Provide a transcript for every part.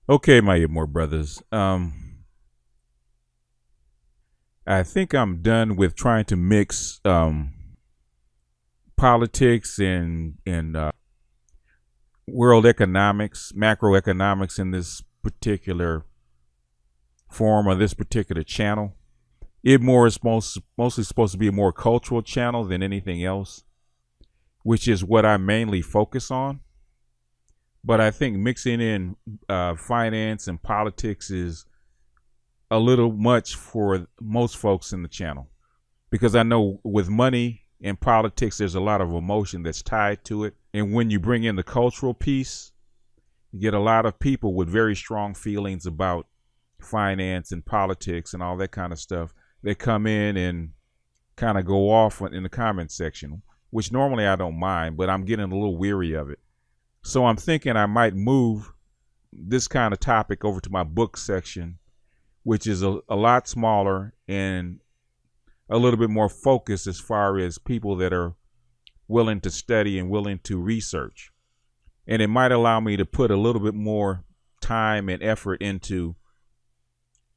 Okay, my IBMOR brothers. I think I'm done with trying to mix politics and world economics, macroeconomics in this particular forum or this particular channel. IBMOR is mostly supposed to be a more cultural channel than anything else, which is what I mainly focus on. But I think mixing in finance and politics is a little much for most folks in the channel, because I know with money and politics, there's a lot of emotion that's tied to it. And when you bring in the cultural piece, you get a lot of people with very strong feelings about finance and politics and all that kind of stuff. They come in and kind of go off in the comment section, which normally I don't mind, but I'm getting a little weary of it. So I'm thinking I might move this kind of topic over to my book section, which is a lot smaller and a little bit more focused as far as people that are willing to study and willing to research. And it might allow me to put a little bit more time and effort into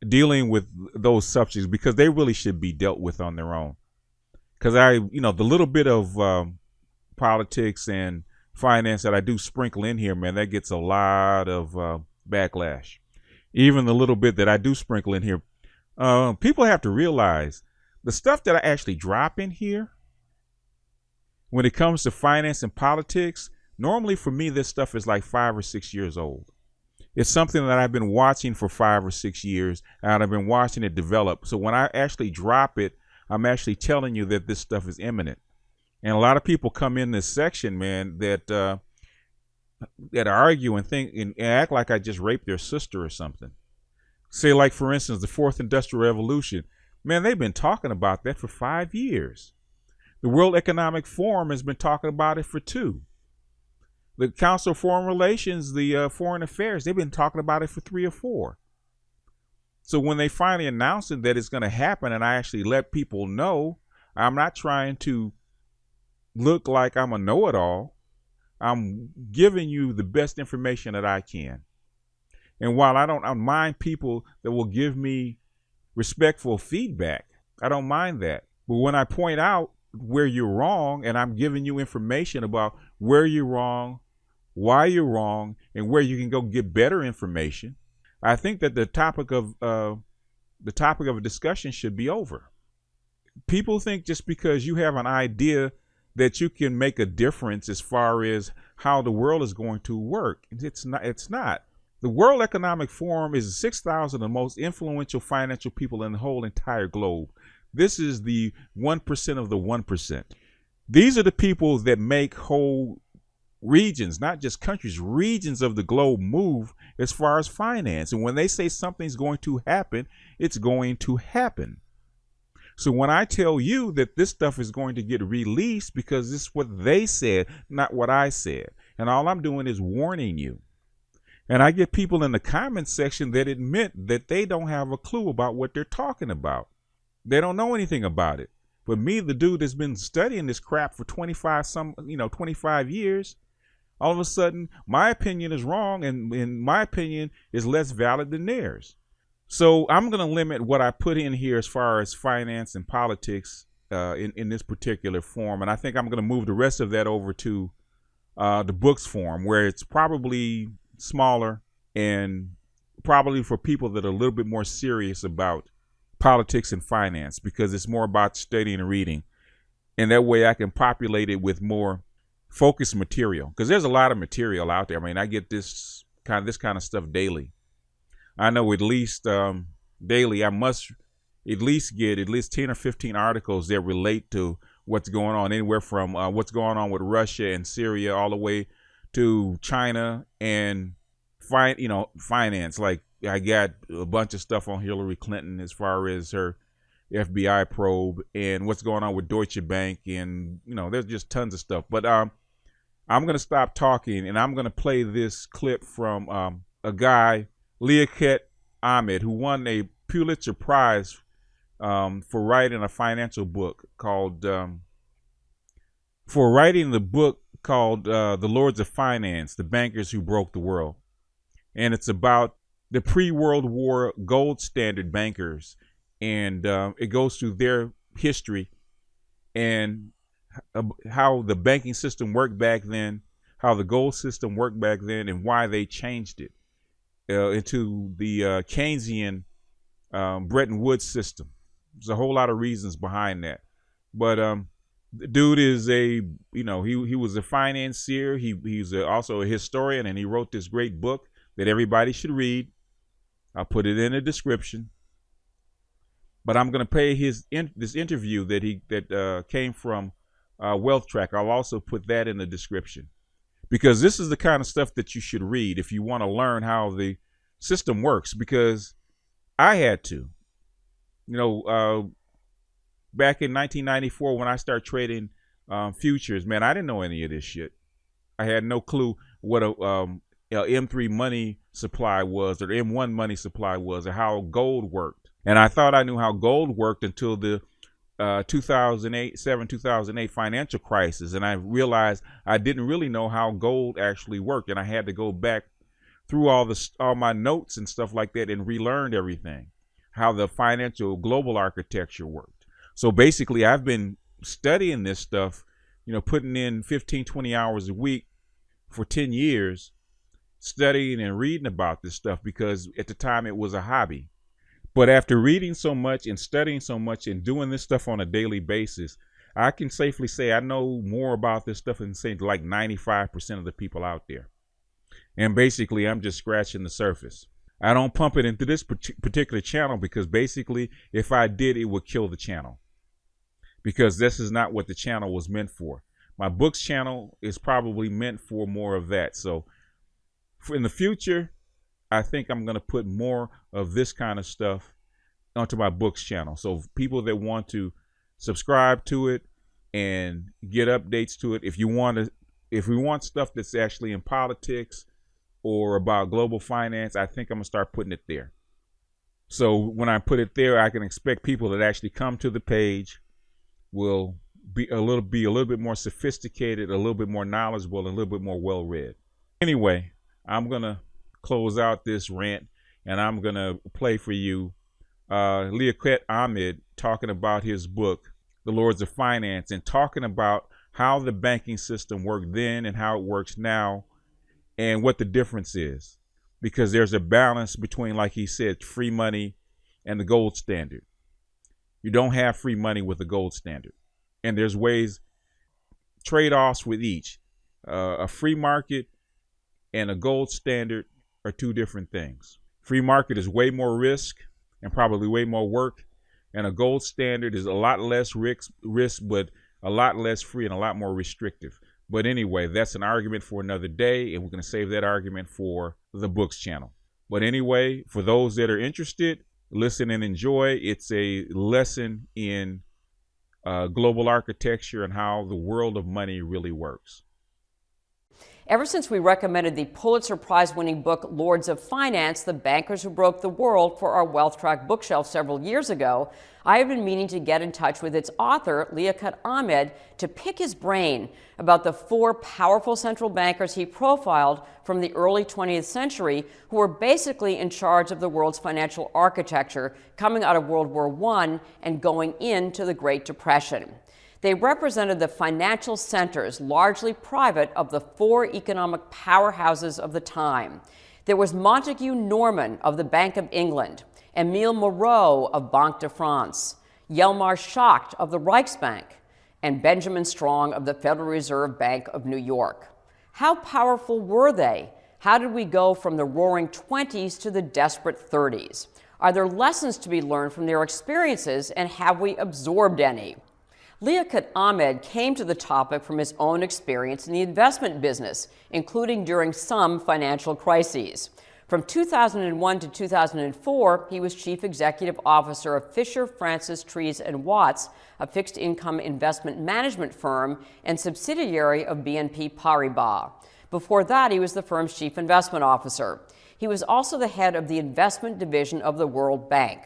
dealing with those subjects, because they really should be dealt with on their own. Because the little bit of politics and finance that I do sprinkle in here, man, that gets a lot of backlash. Even the little bit that I do sprinkle in here, people have to realize the stuff that I actually drop in here when it comes to finance and politics, normally for me, this stuff is like 5 or 6 years old. It's something that I've been watching for 5 or 6 years, and I've been watching it develop. So when I actually drop it, I'm actually telling you that this stuff is imminent. And a lot of people come in this section, man, that argue and think and act like I just raped their sister or something. Say, like, for instance, the fourth industrial revolution. Man, they've been talking about that for 5 years. The World Economic Forum has been talking about it for 2. The Council of Foreign Relations, the Foreign Affairs, they've been talking about it for 3 or 4. So when they finally announced it that it's going to happen, and I actually let people know, I'm not trying to look like I'm a know-it-all. I'm giving you the best information that I can. And while I don't mind people that will give me respectful feedback, I don't mind that. But when I point out where you're wrong, and I'm giving you information about where you're wrong, why you're wrong, and where you can go get better information, I think that the topic of a discussion should be over. People think just because you have an idea that you can make a difference as far as how the world is going to work. It's not. The World Economic Forum is 6,000 of the most influential financial people in the whole entire globe. This is the 1% of the 1%. These are the people that make whole regions, not just countries, regions of the globe move as far as finance. And when they say something's going to happen, it's going to happen. So when I tell you that this stuff is going to get released, because this is what they said, not what I said. And all I'm doing is warning you. And I get people in the comments section that admit that they don't have a clue about what they're talking about. They don't know anything about it. But me, the dude that's been studying this crap for 25 years, all of a sudden my opinion is wrong, and my opinion is less valid than theirs. So I'm going to limit what I put in here as far as finance and politics in this particular form. And I think I'm going to move the rest of that over to the books form, where it's probably smaller and probably for people that are a little bit more serious about politics and finance, because it's more about studying and reading. And that way I can populate it with more focused material, because there's a lot of material out there. I mean, I get this kind of stuff daily. I know at least daily I must at least get at least 10 or 15 articles that relate to what's going on, anywhere from what's going on with Russia and Syria all the way to China and finance. Like, I got a bunch of stuff on Hillary Clinton as far as her FBI probe and what's going on with Deutsche Bank, and there's just tons of stuff. But I'm going to stop talking, and I'm going to play this clip from a guy, Liaquat Ahamed, who won a Pulitzer Prize for writing a financial book called The Lords of Finance, The Bankers Who Broke the World. And it's about the pre-World War gold standard bankers, and it goes through their history and how the banking system worked back then, how the gold system worked back then, and why they changed it into the Keynesian Bretton Woods system. There's a whole lot of reasons behind that. But the dude is he was a financier. He's also a historian, and he wrote this great book that everybody should read. I'll put it in the description. But I'm going to play this interview that came from Wealth Track. I'll also put that in the description, because this is the kind of stuff that you should read if you want to learn how the system works. Because I had to, back in 1994 when I started trading futures, man, I didn't know any of this shit. I had no clue what a M3 money supply was, or the M1 money supply was, or how gold worked. And I thought I knew how gold worked until the 2008 financial crisis. And I realized I didn't really know how gold actually worked. And I had to go back through all my notes and stuff like that and relearn everything, how the financial global architecture worked. So basically, I've been studying this stuff, putting in 15, 20 hours a week for 10 years, studying and reading about this stuff, because at the time it was a hobby. But after reading so much and studying so much and doing this stuff on a daily basis, I can safely say I know more about this stuff than, say, like 95% of the people out there. And basically, I'm just scratching the surface. I don't pump it into this particular channel because basically, if I did, it would kill the channel. Because this is not what the channel was meant for. My books channel is probably meant for more of that. So in the future, I think I'm going to put more of this kind of stuff onto my books channel. So people that want to subscribe to it and get updates to it, if we want stuff that's actually in politics or about global finance, I think I'm going to start putting it there. So when I put it there, I can expect people that actually come to the page will be a little bit more sophisticated, a little bit more knowledgeable, and a little bit more well-read. Anyway, I'm going to close out this rant, and I'm going to play for you Liaquat Ahamed talking about his book, The Lords of Finance, and talking about how the banking system worked then and how it works now and what the difference is. Because there's a balance between, like he said, free money and the gold standard. You don't have free money with the gold standard. And there's trade-offs with each. A free market and a gold standard are two different things. Free market is way more risk and probably way more work, and a gold standard is a lot less risk, but a lot less free and a lot more restrictive. But anyway, that's an argument for another day, and we're going to save that argument for the books channel. But anyway, for those that are interested, listen and enjoy. It's a lesson in global architecture and how the world of money really works. Ever since we recommended the Pulitzer Prize-winning book, Lords of Finance, The Bankers Who Broke the World, for our Wealth Track bookshelf several years ago, I have been meaning to get in touch with its author, Liaquat Ahamed, to pick his brain about the 4 powerful central bankers he profiled from the early 20th century who were basically in charge of the world's financial architecture coming out of World War I and going into the Great Depression. They represented the financial centers, largely private, of the 4 economic powerhouses of the time. There was Montague Norman of the Bank of England, Emile Moreau of Banque de France, Hjalmar Schacht of the Reichsbank, and Benjamin Strong of the Federal Reserve Bank of New York. How powerful were they? How did we go from the roaring 20s to the desperate 30s? Are there lessons to be learned from their experiences, and have we absorbed any? Liaquat Ahamed came to the topic from his own experience in the investment business, including during some financial crises. From 2001 to 2004, he was chief executive officer of Fisher, Francis, Trees & Watts, a fixed-income investment management firm and subsidiary of BNP Paribas. Before that, he was the firm's chief investment officer. He was also the head of the investment division of the World Bank.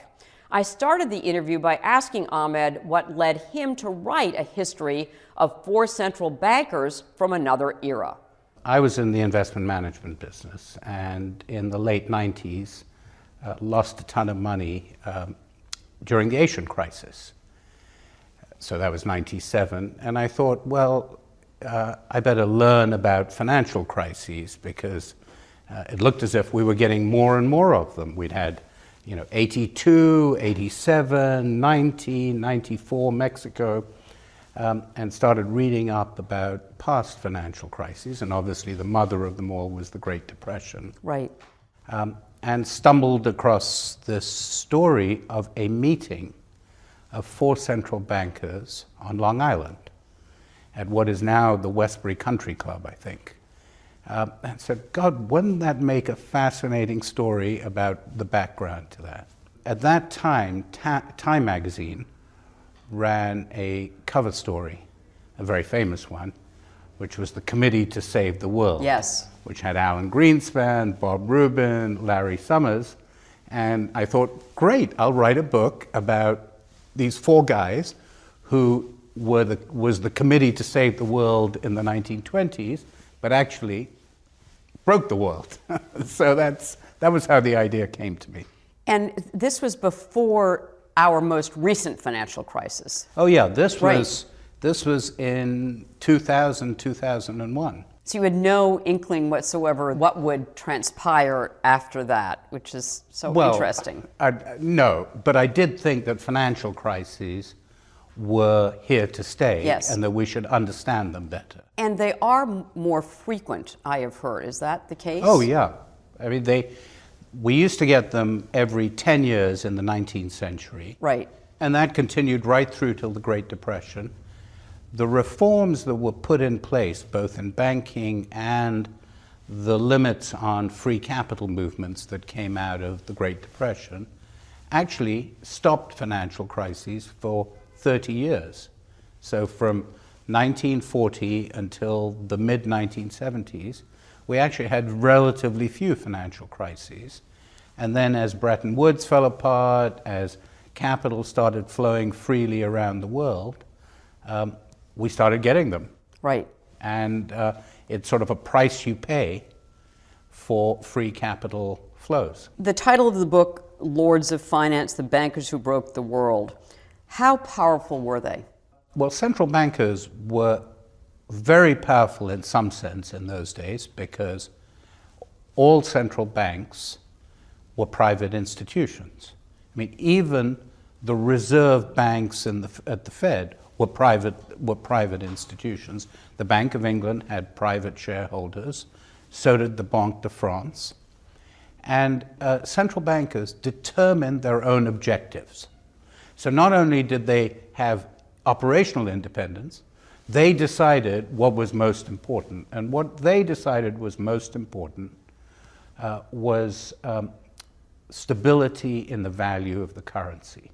I started the interview by asking Ahamed what led him to write a history of 4 central bankers from another era. I was in the investment management business, and in the late 90s, lost a ton of money during the Asian crisis. So that was 97. And I thought, well, I better learn about financial crises because it looked as if we were getting more and more of them. We'd had 82, 87, 90, 94, Mexico, and started reading up about past financial crises. And obviously the mother of them all was the Great Depression. Right. And stumbled across this story of a meeting of 4 central bankers on Long Island at what is now the Westbury Country Club, I think. And said, God, wouldn't that make a fascinating story about the background to that? At that time, Time magazine ran a cover story, a very famous one, which was the Committee to Save the World. Yes. Which had Alan Greenspan, Bob Rubin, Larry Summers. And I thought, great, I'll write a book about these 4 guys who was the Committee to Save the World in the 1920s, but actually broke the world. So that was how the idea came to me. And this was before our most recent financial crisis. Oh yeah, this was in 2000, 2001. So you had no inkling whatsoever what would transpire after that, which is so interesting. No, but I did think that financial crises were here to stay, yes, and that we should understand them better. And they are more frequent, I have heard. Is that the case? Oh yeah. I mean, we used to get them every 10 years in the 19th century. Right. And that continued right through till the Great Depression. The reforms that were put in place, both in banking and the limits on free capital movements that came out of the Great Depression, actually stopped financial crises for 30 years. So from 1940 until the mid-1970s, we actually had relatively few financial crises. And then as Bretton Woods fell apart, as capital started flowing freely around the world, we started getting them. Right. And it's sort of a price you pay for free capital flows. The title of the book, Lords of Finance, The Bankers Who Broke the World, how powerful were they? Well, central bankers were very powerful in some sense in those days because all central banks were private institutions. I mean, even the reserve banks at the Fed were private institutions. The Bank of England had private shareholders, so did the Banque de France. And central bankers determined their own objectives. So not only did they have operational independence, they decided what was most important. And what they decided was most important was stability in the value of the currency.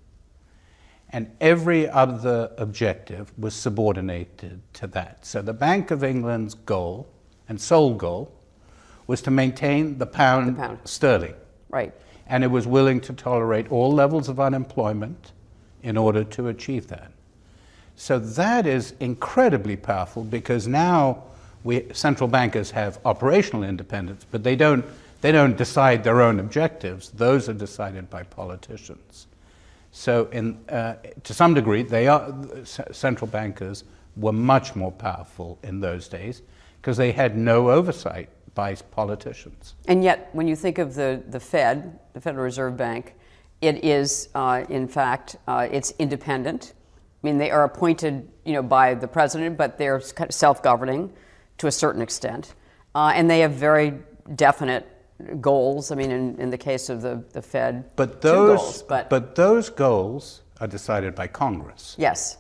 And every other objective was subordinated to that. So the Bank of England's goal, and sole goal, was to maintain the pound sterling. Right. And it was willing to tolerate all levels of unemployment in order to achieve that. So that is incredibly powerful because now central bankers have operational independence, but they don't decide their own objectives. Those are decided by politicians. So to some degree, central bankers were much more powerful in those days because they had no oversight by politicians. And yet, when you think of the Fed, the Federal Reserve Bank, it is, in fact, it's independent. I mean, they are appointed, by the president, but they're kind of self-governing to a certain extent, and they have very definite goals. I mean, in the case of the Fed, but those goals are decided by Congress. Yes.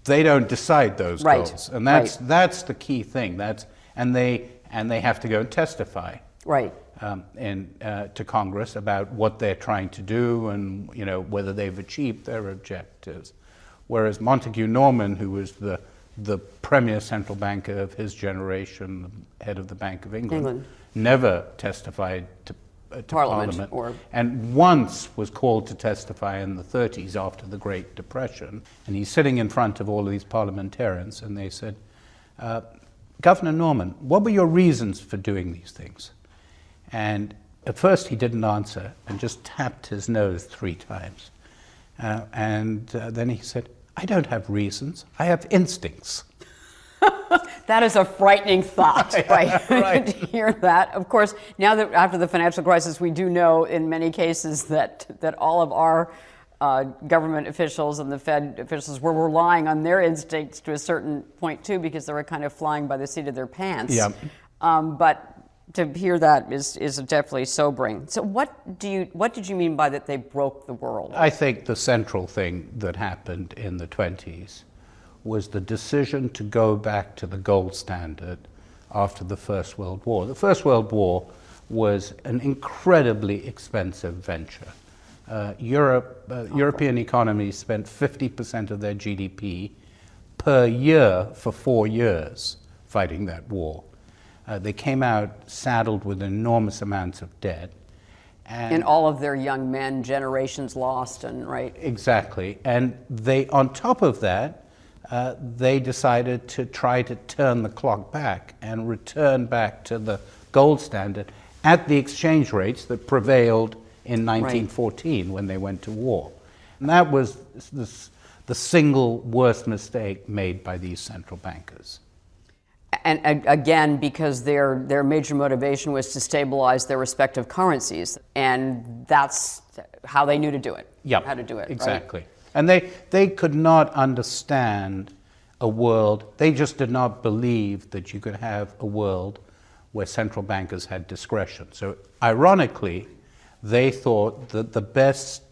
They don't decide those right. goals, and that's the key thing. And they have to go and testify. Right. To Congress about what they're trying to do and whether they've achieved their objectives. Whereas Montague Norman, who was the premier central banker of his generation, head of the Bank of England. Never testified to Parliament. And once was called to testify in the 30s after the Great Depression. And he's sitting in front of all of these parliamentarians and they said, Governor Norman, what were your reasons for doing these things? And At first he didn't answer and just tapped his nose 3 times. Then he said, "I don't have reasons, I have instincts." That is a frightening thought, right? Right. To hear that. Of course, now that after the financial crisis, we do know in many cases that all of our government officials and the Fed officials were relying on their instincts to a certain point too, because they were kind of flying by the seat of their pants. Yeah. But to hear that is definitely sobering. So what did you mean by that they broke the world? I think the central thing that happened in the 20s was the decision to go back to the gold standard after the First World War. The First World War was an incredibly expensive venture. European economies spent 50% of their GDP per year for 4 years fighting that war. They came out saddled with enormous amounts of debt. And all of their young men, generations lost, and right? Exactly. And they, on top of that, they decided to try to turn the clock back and return back to the gold standard at the exchange rates that prevailed in 1914 when they went to war. And that was the single worst mistake made by these central bankers. And again, because their major motivation was to stabilize their respective currencies, and that's how they knew to do it. Yep, how to do it. Exactly. Right? And they could not understand a world, they just did not believe that you could have a world where central bankers had discretion. So ironically, they thought that the best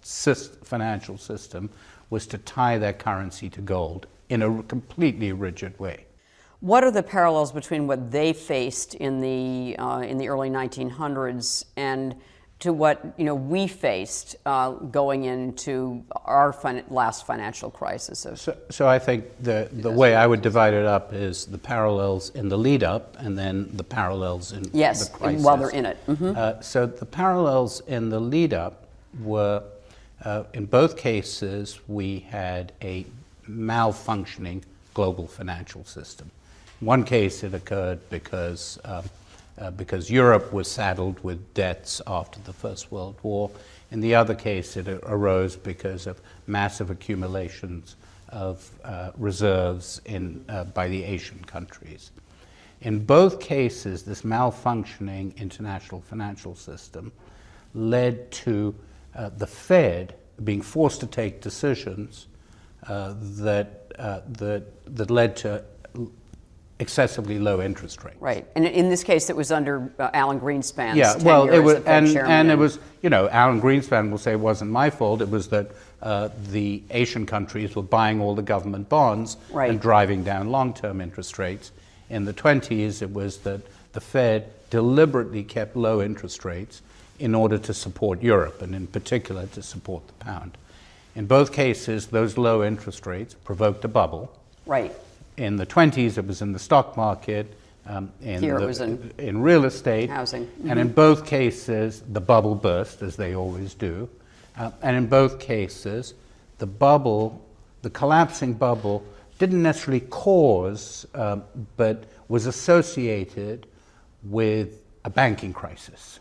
financial system was to tie their currency to gold in a completely rigid way. What are the parallels between what they faced in the early 1900s and to what we faced going into our last financial crisis? So I think the way I would divide it up is the parallels in the lead up and then the parallels in the crisis. Yes, while they're in it. Mm-hmm. So the parallels in the lead up were, in both cases, we had a malfunctioning global financial system. In one case, it occurred because Europe was saddled with debts after the First World War. In the other case, it arose because of massive accumulations of reserves by the Asian countries. In both cases, this malfunctioning international financial system led to the Fed being forced to take decisions that led to excessively low interest rates. Right, and in this case, it was under Alan Greenspan's tenure it was, and it was, Alan Greenspan will say it wasn't my fault. It was that the Asian countries were buying all the government bonds and driving down long-term interest rates. In the 20s, it was that the Fed deliberately kept low interest rates in order to support Europe, and in particular to support the pound. In both cases, those low interest rates provoked a bubble. Right. In the 20s, it was in the stock market, Here it was in real estate. Housing. Mm-hmm. And in both cases, the bubble burst, as they always do. And in both cases, the collapsing bubble didn't necessarily cause, but was associated with a banking crisis.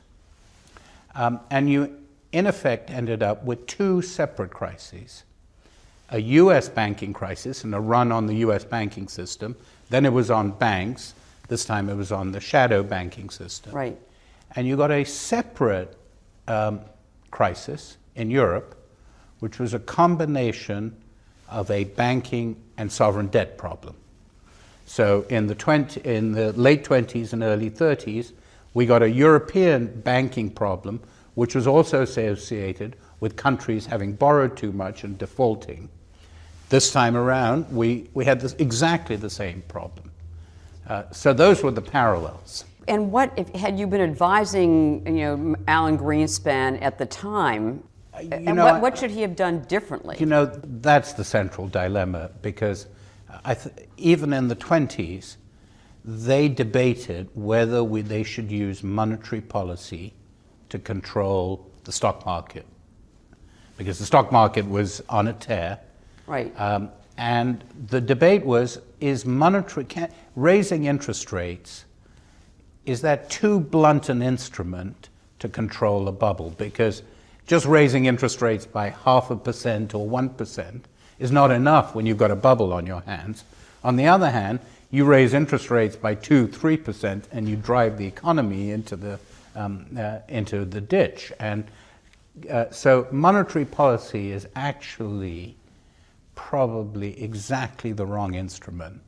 And you, in effect, ended up with 2 separate crises. A U.S. banking crisis and a run on the U.S. banking system. Then it was on banks. This time it was on the shadow banking system. Right. And you got a separate crisis in Europe, which was a combination of a banking and sovereign debt problem. So in the late 20s and early 30s, we got a European banking problem, which was also associated with countries having borrowed too much and defaulting. This time around, we had exactly the same problem. So those were the parallels. And had you been advising, Alan Greenspan at the time? What should he have done differently? That's the central dilemma, because even in the 20s, they debated whether they should use monetary policy to control the stock market, because the stock market was on a tear. Right. And the debate was, raising interest rates, is that too blunt an instrument to control a bubble, because just raising interest rates by 0.5% or 1% is not enough when you've got a bubble on your hands. On the other hand, you raise interest rates by 2-3% and you drive the economy into the ditch. And so monetary policy is actually probably exactly the wrong instrument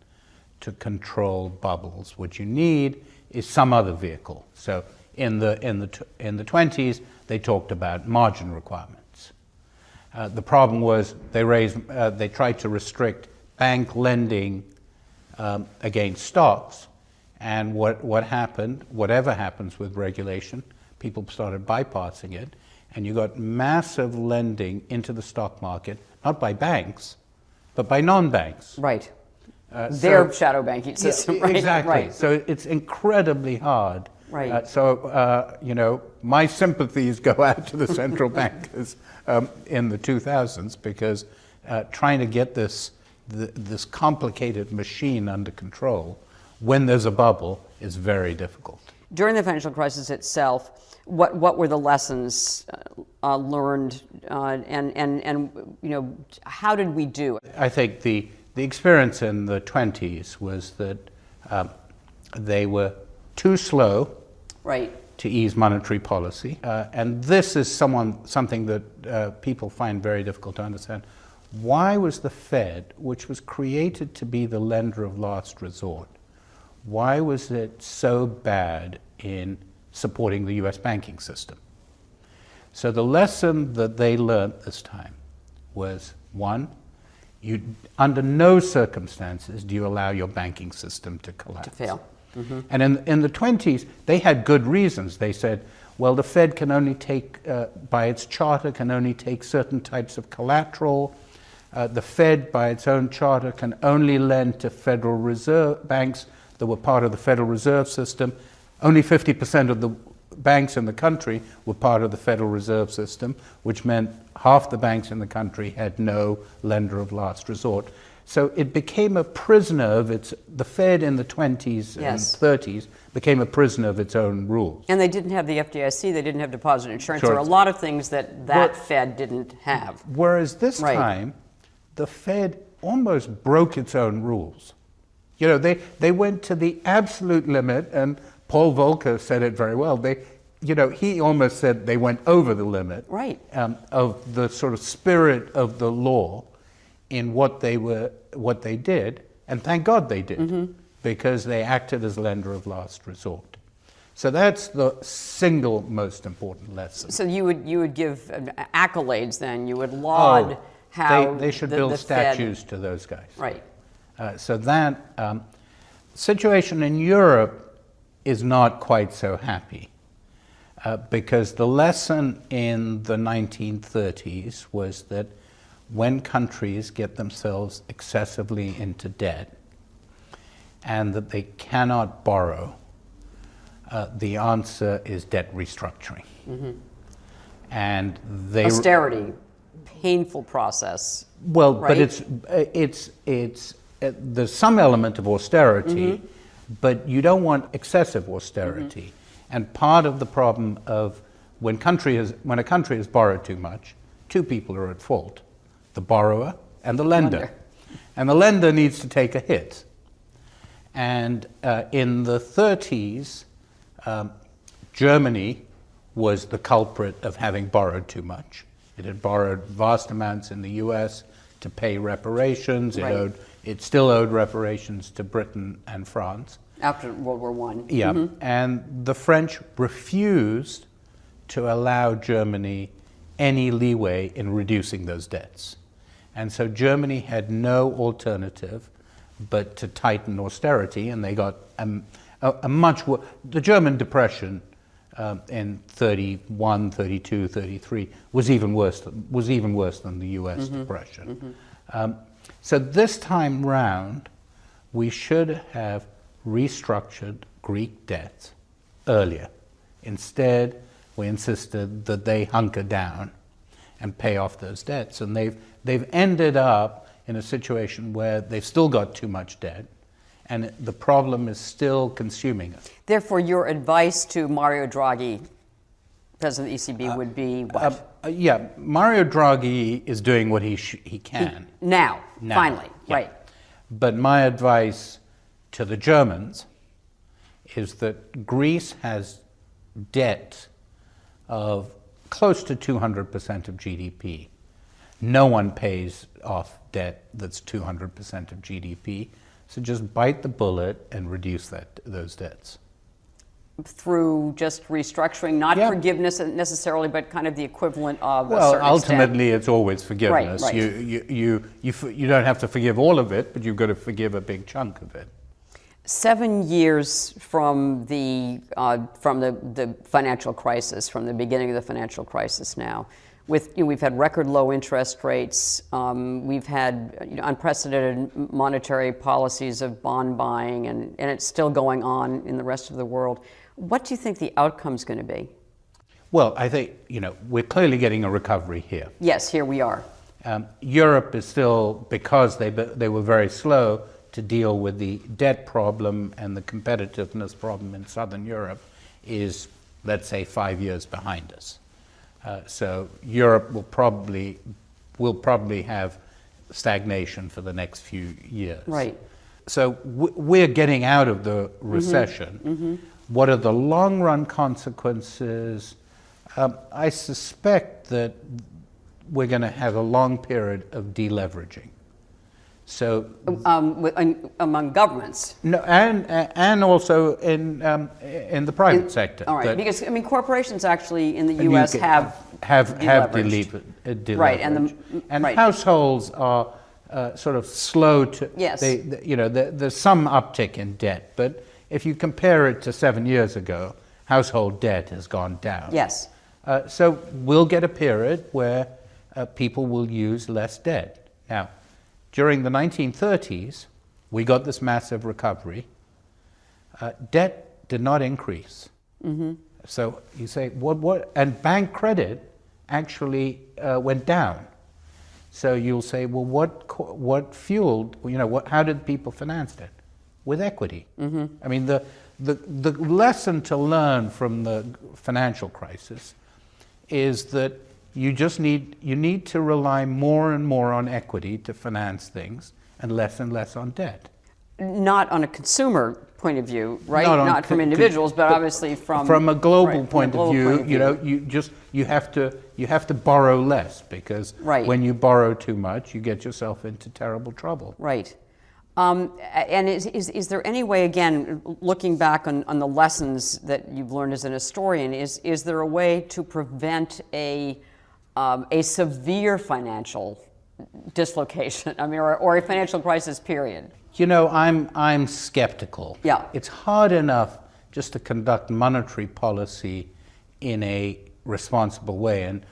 to control bubbles. What you need is some other vehicle. So in the 20s, they talked about margin requirements. The problem was they tried to restrict bank lending against stocks, and what happened, whatever happens with regulation, people started bypassing it, and you got massive lending into the stock market, not by banks, but by non-banks. Right. Their shadow banking system, yeah, right? Exactly. Right. So it's incredibly hard. Right. My sympathies go out to the central bankers in the 2000s, because trying to get this complicated machine under control when there's a bubble is very difficult. During the financial crisis itself, what were the lessons learned, and how did we do? I think the experience in the 20s was that they were too slow, right, to ease monetary policy, and this is something that people find very difficult to understand. Why was the Fed, which was created to be the lender of last resort, why was it so bad in supporting the US banking system? So the lesson that they learned this time was, one, under no circumstances do you allow your banking system to collapse. To fail. Mm-hmm. And in the 20s, they had good reasons. They said, well, the Fed can only take, by its charter, can only take certain types of collateral. The Fed, by its own charter, can only lend to Federal Reserve banks that were part of the Federal Reserve System. Only 50% of the banks in the country were part of the Federal Reserve System, which meant half the banks in the country had no lender of last resort. So it became a prisoner of the Fed in the 20s and 30s became a prisoner of its own rules. And they didn't have the FDIC, they didn't have deposit insurance. Sure. There are a lot of things that Fed didn't have. Whereas this time, the Fed almost broke its own rules. They went to the absolute limit, and Paul Volcker said it very well. He almost said they went over the limit of the sort of spirit of the law in what they did, and thank God they did, because they acted as lender of last resort. So that's the single most important lesson. So you would give accolades then, you would laud how they should build statues to those guys. Right. So that situation in Europe is not quite so happy, because the lesson in the 1930s was that when countries get themselves excessively into debt and that they cannot borrow, the answer is debt restructuring. Mm-hmm. And austerity, painful process. Well, right? But it's there's some element of austerity, but you don't want excessive austerity. And part of the problem of when a country has borrowed too much, two people are at fault: the borrower and the lender. And the lender needs to take a hit. And in the 30s, Germany was the culprit of having borrowed too much. It had borrowed vast amounts in the US to pay reparations. It still owed reparations to Britain and France. After World War I. Yeah, and the French refused to allow Germany any leeway in reducing those debts. And so Germany had no alternative but to tighten austerity, and they got a much worse. The German Depression in 31, 32, 33 was even worse than the U.S. Depression. So this time round, we should have restructured Greek debt earlier. Instead, we insisted that they hunker down and pay off those debts, and they've ended up in a situation where they've still got too much debt, and the problem is still consuming it. Therefore, your advice to Mario Draghi President of the ECB would be what? Yeah, Mario Draghi is doing what he can. Now, finally, yeah. right. But my advice to the Germans is that Greece has debt of close to 200% of GDP. No one pays off debt that's 200% of GDP, so just bite the bullet and reduce those debts. Through just restructuring, not forgiveness necessarily, but kind of the equivalent of a certain ultimately, extent. it's always forgiveness. Right. You don't have to forgive all of it, but you've got to forgive a big chunk of it. 7 years from the financial crisis, from the beginning of the financial crisis now, we've had record low interest rates, we've had unprecedented monetary policies of bond buying, and it's still going on in the rest of the world. What do you think the outcome's going to be? Well, I think, we're clearly getting a recovery here. Yes, here we are. Europe is still, because they were very slow to deal with the debt problem and the competitiveness problem in Southern Europe, is, let's say, 5 years behind us. So Europe will probably have stagnation for the next few years. Right. So we're getting out of the recession. Mm-hmm. What are the long-run consequences? I suspect that we're going to have a long period of deleveraging. So among governments. No, and also in the private sector. All right, because corporations actually in the U.S. have deleveraged. Right, and households are sort of slow to. Yes. There's some uptick in debt, but if you compare it to 7 years ago, household debt has gone down. Yes. So we'll get a period where people will use less debt. Now, during the 1930s, we got this massive recovery. Debt did not increase. Mm-hmm. So you say, what? And bank credit actually went down. So you'll say, well, what fueled? How did people finance it? With equity. Mm-hmm. I mean, the lesson to learn from the financial crisis is that you need to rely more and more on equity to finance things, and less on debt. Not on a consumer point of view, right? Not from individuals, but obviously from a global point of view. You have to borrow less, because when you borrow too much, you get yourself into terrible trouble. Right. And is there any way, again, looking back on the lessons that you've learned as an historian, is there a way to prevent a severe financial dislocation, or a financial crisis, period? I'm skeptical. Yeah. It's hard enough just to conduct monetary policy in a responsible way and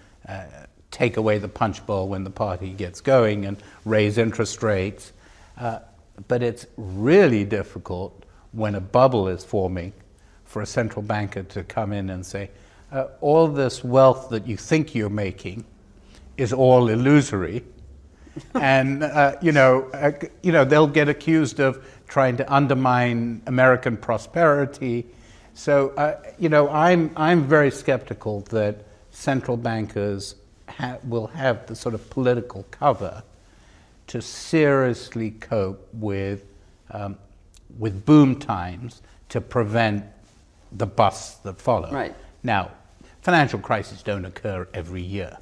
take away the punch bowl when the party gets going and raise interest rates. But it's really difficult when a bubble is forming for a central banker to come in and say, all this wealth that you think you're making is all illusory. And, they'll get accused of trying to undermine American prosperity. So, I'm very skeptical that central bankers will have the sort of political cover to seriously cope with boom times to prevent the busts that follow. Right. Now, financial crises don't occur every year,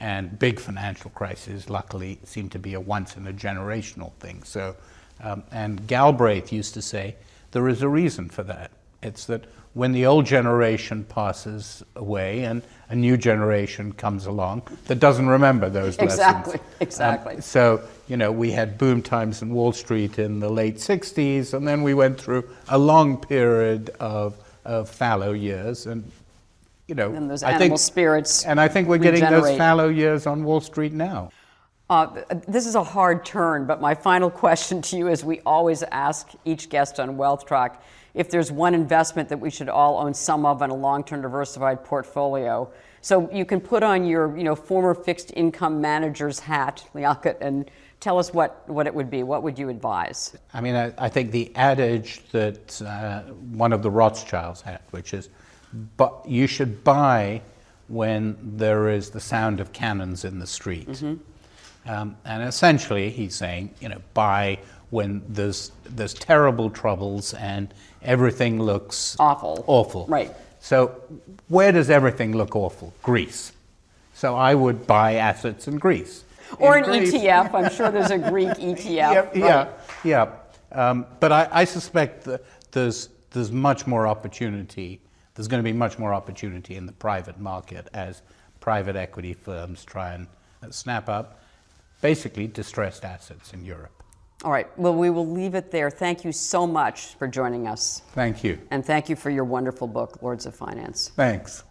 and big financial crises, luckily, seem to be a once-in-a-generational thing. So, and Galbraith used to say, there is a reason for that. It's that when the old generation passes away and a new generation comes along that doesn't remember those lessons. Exactly. So, we had boom times in Wall Street in the late 60s, and then we went through a long period of fallow years, and and those animal spirits. And I think we're getting those fallow years on Wall Street now. This is a hard turn, but my final question to you is, we always ask each guest on Wealth Track if there's one investment that we should all own some of in a long-term diversified portfolio. So you can put on your former fixed income manager's hat, Liaquat, and tell us what it would be. What would you advise? I think the adage that one of the Rothschilds had, which is, but you should buy when there is the sound of cannons in the street. And essentially, he's saying, buy when there's terrible troubles and everything looks awful. Right. So where does everything look awful? Greece. So I would buy assets in Greece. Or an ETF. I'm sure there's a Greek ETF. Yeah. But I suspect that there's much more opportunity. There's going to be much more opportunity in the private market as private equity firms try and snap up basically distressed assets in Europe. All right. Well, we will leave it there. Thank you so much for joining us. Thank you. And thank you for your wonderful book, Lords of Finance. Thanks.